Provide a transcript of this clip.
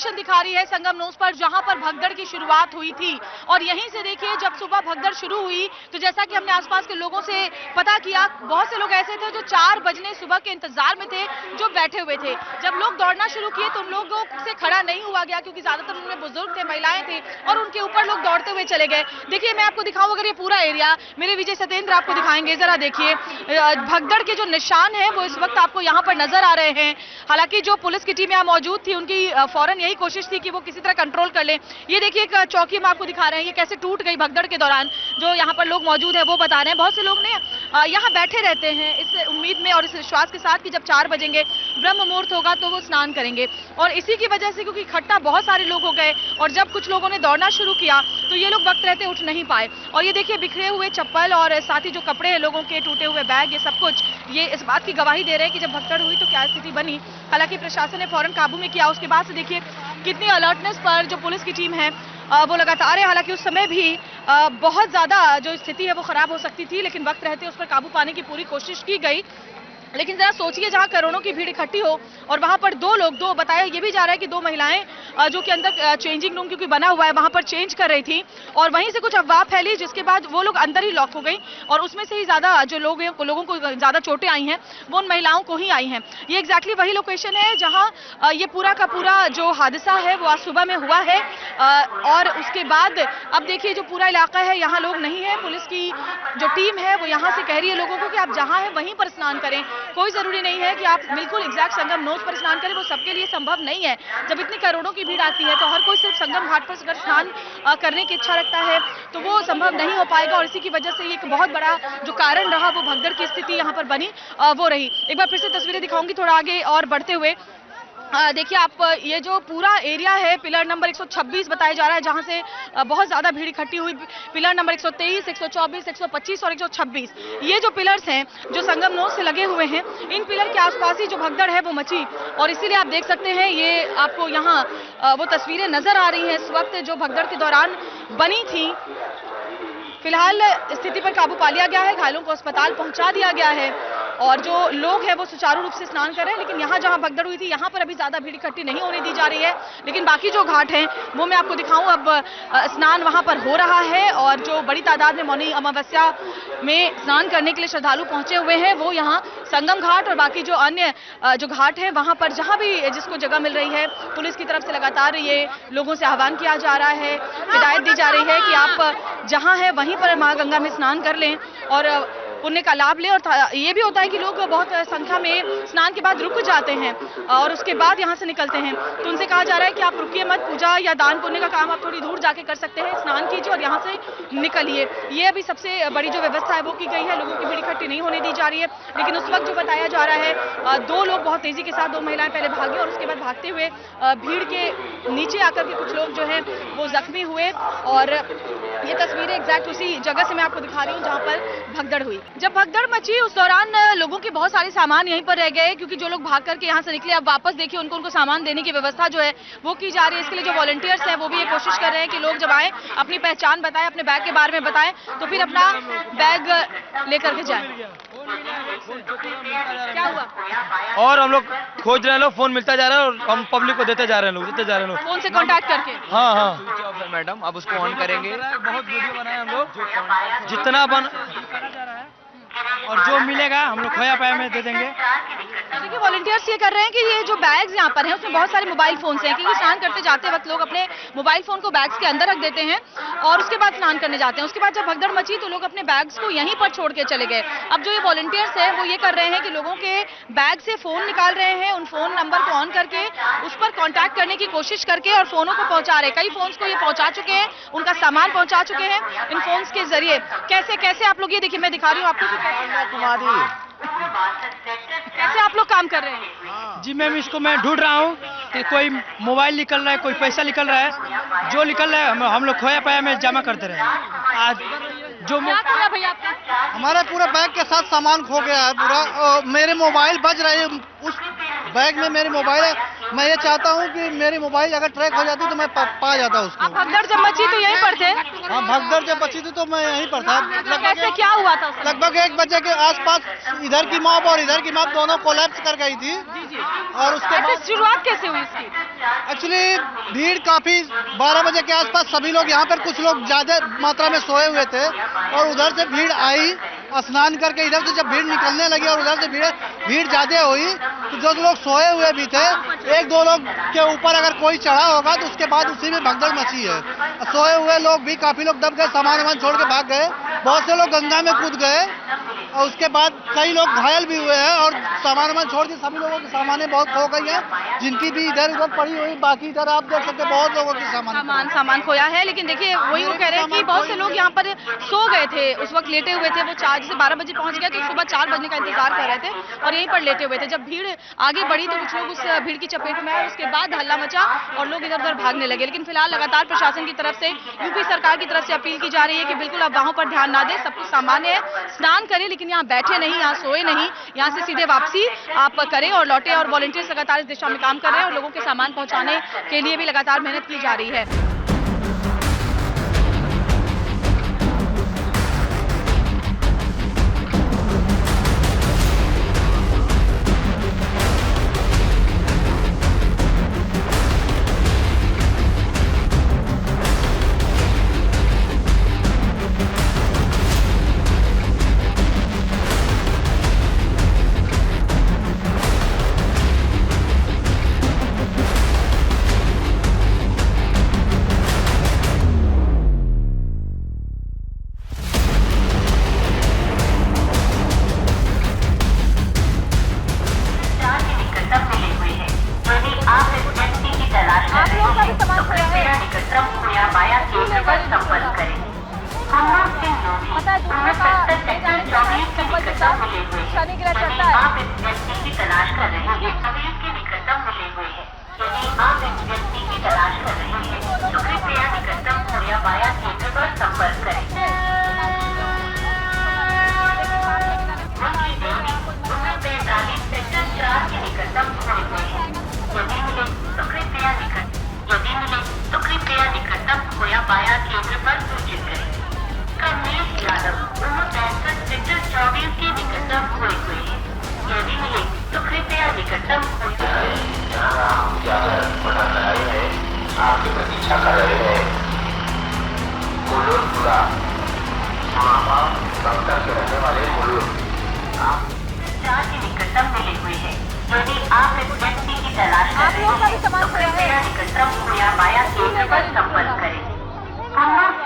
Location दिखा रही है संगम नोस पर, जहां पर भगदड़ की शुरुआत हुई थी। और यहीं से देखिए जब सुबह भगदड़ शुरू हुई तो जैसा कि हमने आसपास के लोगों से पता किया, बहुत से लोग ऐसे थे जो 4 बजने सुबह के इंतजार में थे, जो बैठे हुए थे। जब लोग दौड़ना शुरू किए तो उन लोगों से खड़ा नहीं हुआ गया, क्योंकि ज्यादातर उनमें बुजुर्ग थे, महिलाएं थी, और उनके ऊपर लोग दौड़ते हुए चले गए। देखिए मैं आपको दिखाऊं, अगर ये पूरा एरिया, मेरे विजय सत्येंद्र आपको दिखाएंगे, जरा देखिए भगदड़ के जो निशान है वो इस वक्त आपको यहाँ पर नजर आ रहे हैं। हालांकि जो पुलिस की टीम यहाँ मौजूद थी, उनकी फौरन यही कोशिश थी कि वो किसी तरह कंट्रोल कर ले। ये देखिए एक चौकी हम आपको दिखा रहे हैं, ये कैसे टूट गई भगदड़ के दौरान। जो यहाँ पर लोग मौजूद है वो बता रहे हैं, बहुत से लोग ने यहाँ बैठे रहते हैं इस उम्मीद में और इस विश्वास के साथ कि जब 4 बजेंगे ब्रह्म मुहूर्त होगा तो वो स्नान करेंगे। और इसी की वजह से, क्योंकि इकट्ठा बहुत सारे लोग हो गए और जब कुछ लोगों ने दौड़ना शुरू किया तो ये लोग वक्त रहते उठ नहीं पाए। और ये देखिए बिखरे हुए चप्पल और साथ ही जो कपड़े हैं लोगों के, टूटे हुए बैग, ये सब कुछ ये इस बात की गवाही दे रहे हैं कि जब भगदड़ हुई तो क्या स्थिति बनी। हालांकि प्रशासन ने फौरन काबू में किया। उसके बाद से देखिए कितनी अलर्टनेस पर जो पुलिस की टीम है वो लगातार है। हालांकि उस समय भी बहुत ज्यादा जो स्थिति है वो खराब हो सकती थी, लेकिन वक्त रहते उस पर काबू पाने की पूरी कोशिश की गई। लेकिन जरा सोचिए, जहां करोड़ों की भीड़ इकट्ठी हो और वहां पर दो बताया ये भी जा रहा है कि 2 महिलाएं जो कि अंदर चेंजिंग रूम क्योंकि बना हुआ है वहां पर चेंज कर रही थी, और वहीं से कुछ अफवाह फैली, जिसके बाद वो लोग अंदर ही लॉक हो गई और उसमें से ही ज्यादा जो लोगों को ज्यादा चोटें आई हैं वो उन महिलाओं को ही आई हैं। ये एग्जैक्टली वही लोकेशन है जहाँ ये पूरा का पूरा जो हादसा है वो आज सुबह में हुआ है। और उसके बाद अब देखिए जो पूरा इलाका है यहाँ लोग नहीं है। पुलिस की जो टीम है वो यहाँ से कह रही है लोगों को कि आप जहाँ है वहीं पर स्नान करें, कोई जरूरी नहीं है कि आप बिल्कुल एग्जैक्ट संगम नोस पर स्नान करें, वो सबके लिए संभव नहीं है। जब इतनी करोड़ों की भीड़ आती है तो हर कोई सिर्फ संगम घाट पर अगर स्नान करने की इच्छा रखता है तो वो संभव नहीं हो पाएगा। और इसी की वजह से एक बहुत बड़ा जो कारण रहा वो भगदड़ की स्थिति यहाँ पर बनी वो रही। एक बार फिर से तस्वीरें दिखाऊंगी थोड़ा आगे और बढ़ते हुए। देखिए आप, ये जो पूरा एरिया है पिलर नंबर 126 बताया जा रहा है, जहां से बहुत ज्यादा भीड़ इकट्ठी हुई। पिलर नंबर 123, 124, 125 और 126, ये जो पिलर्स हैं जो संगम नोस से लगे हुए हैं, इन पिलर के आसपास ही जो भगदड़ है वो मची। और इसीलिए आप देख सकते हैं ये आपको यहाँ वो तस्वीरें नजर आ रही हैं इस वक्त जो भगदड़ के दौरान बनी थी। फिलहाल स्थिति पर काबू पा लिया गया है, घायलों को अस्पताल पहुंचा दिया गया है और जो लोग हैं वो सुचारू रूप से स्नान कर रहे हैं। लेकिन यहाँ जहाँ भगदड़ हुई थी यहाँ पर अभी ज्यादा भीड़ इकट्ठी नहीं होने दी जा रही है। लेकिन बाकी जो घाट हैं वो मैं आपको दिखाऊं, अब स्नान वहां पर हो रहा है और जो बड़ी तादाद में मौनी अमावस्या में स्नान करने के लिए श्रद्धालु पहुंचे हुए हैं वो यहाँ संगम घाट और बाकी जो अन्य जो घाट है वहां पर जहां भी जिसको जगह मिल रही है पुलिस की तरफ से लगातार ये लोगों से आह्वान किया जा रहा है, हिदायत दी जा रही है कि आप जहां है वहीं पर मां गंगा में स्नान कर लें और पुण्य का लाभ लें। और ये भी होता है कि लोग बहुत संख्या में स्नान के बाद रुक जाते हैं और उसके बाद यहाँ से निकलते हैं, तो उनसे कहा जा रहा है कि आप रुकिए मत, पूजा या दान पुण्य का काम आप थोड़ी दूर जाके कर सकते हैं, स्नान कीजिए और यहाँ से निकलिए। ये अभी सबसे बड़ी जो व्यवस्था है वो की गई है, लोगों की भीड़ इकट्ठी नहीं होने दी जा रही है। लेकिन उस वक्त जो बताया जा रहा है 2 लोग बहुत तेजी के साथ, 2 महिलाएं पहले भागी और उसके बाद भागते हुए भीड़ के नीचे आकर के कुछ लोग जो है वो जख्मी हुए। और ये तस्वीरें एग्जैक्ट उसी जगह से मैं आपको दिखा रही हूँ जहाँ पर भगदड़ हुई। जब भगदड़ मची उस दौरान लोगों के बहुत सारे सामान यहीं पर रह गए, क्योंकि जो लोग भाग करके यहाँ से निकले अब वापस देखिए उनको सामान देने की व्यवस्था जो है वो की जा रही है। इसके लिए जो वॉलंटियर्स हैं वो भी ये कोशिश कर रहे हैं कि लोग जब आए अपनी पहचान बताएं, अपने बैग के बारे में बताएं तो फिर अपना बैग लेकर के जाएं। क्या हुआ? और हम लोग खोज रहे हैं, लोग फोन मिलता जा रहा है और हम पब्लिक को देते जा रहे हैं, लोग देते जा रहे हैं, लोग फोन से कांटेक्ट करके। हाँ हाँ मैडम अब उसको ऑन करेंगे। बहुत वीडियो बनाए हम लोग, जितना बन और जो मिलेगा हम लोग खोया पाया में दे देंगे। देखिए वॉलंटियर्स ये कर रहे हैं कि ये जो बैग्स यहाँ पर हैं उसमें बहुत सारे मोबाइल फोन्स हैं, क्योंकि स्नान करते जाते वक्त लोग अपने मोबाइल फोन को बैग्स के अंदर रख देते हैं और उसके बाद स्नान करने जाते हैं। उसके बाद जब भगदड़ मची तो लोग अपने बैग्स को यहीं पर छोड़ के चले गए। अब जो ये वॉलंटियर्स हैं वो ये कर रहे हैं कि लोगों के बैग से फोन निकाल रहे हैं, उन फोन नंबर को ऑन करके उस पर कॉन्टैक्ट करने की कोशिश करके और फोनों को पहुंचा रहे हैं। कई फोन्स को ये पहुंचा चुके हैं, उनका सामान पहुंचा चुके हैं इन फोन्स के जरिए। कैसे कैसे आप लोग, ये देखिए मैं दिखा रही हूँ आपको, कैसे आप लोग काम कर रहे हैं? जी मैम, इसको मैं ढूंढ रहा हूँ कि कोई मोबाइल निकल रहा है, कोई पैसा निकल रहा है, जो निकल रहा है हम लोग खोया पाया में जमा करते रहे। आज जो क्या कर रहा है भैया आपका? हमारा पूरा बैग के साथ सामान खो गया है पूरा। मेरे मोबाइल बज रहे हैं, उस बैग में मेरी मोबाइल है। मैं ये चाहता हूँ कि मेरी मोबाइल अगर ट्रैक हो जाती तो मैं पा जाता उसको। आप भगदड़ जब मची तो यहीं पर थे? हाँ, भगदड़ जब बची थी तो मैं यहीं पर था। कैसे क्या हुआ था उस समय? लगभग 1 बजे के आसपास इधर की मॉब और इधर की मॉब दोनों कोलैप्स कर गई थी। और उसके ऐसे बाद शुरुआत कैसे हुई इसकी? एक्चुअली भीड़ काफी 12 बजे के आसपास सभी लोग यहाँ पर, कुछ लोग ज्यादा मात्रा में सोए हुए थे और उधर से भीड़ आई स्नान करके। इधर से जब भीड़ निकलने लगी और उधर से भीड़ ज्यादा हुई तो जो लोग सोए हुए भी थे, 1-2 लोग के ऊपर अगर कोई चढ़ा होगा तो उसके बाद उसी में भगदड़ मची है। सोए हुए लोग भी काफी लोग दब गए, सामान छोड़ के भाग गए, बहुत से लोग गंगा में कूद गए और उसके बाद कई लोग घायल भी हुए हैं और सामान छोड़ के सभी लोगों की सामानें बहुत खो गई हैं, जिनकी भी इधर उधर पड़ी हुई। बाकी इधर आप देख सकते हैं बहुत लोगों की सामान खोया है। लेकिन देखिए वही वो कह रहे हैं कि बहुत से लोग यहाँ पर सो गए थे, उस वक्त लेटे हुए थे। वो 12 बजे पहुंच गए तो सुबह 4 बजने का इंतजार कर रहे थे और यहीं पर लेटे हुए थे। जब भीड़ आगे बढ़ी तो कुछ लोग उस भीड़ की चपेट में आए, उसके बाद हल्ला मचा और लोग इधर उधर भागने लगे। लेकिन फिलहाल लगातार प्रशासन की तरफ से, यूपी सरकार की तरफ से अपील की जा रही है कि बिल्कुल आप वहां पर ध्यान ना दें, सब कुछ सामान्य है, स्नान करें लेकिन यहाँ बैठे नहीं, यहाँ सोए नहीं, यहाँ से सीधे वापसी आप करें और लौटे। और वॉलंटियर्स लगातार इस दिशा में काम कर रहे हैं और लोगों के सामान पहुंचाने के लिए भी लगातार मेहनत की जा रही है। आप लोगों का भी सामान खोया है।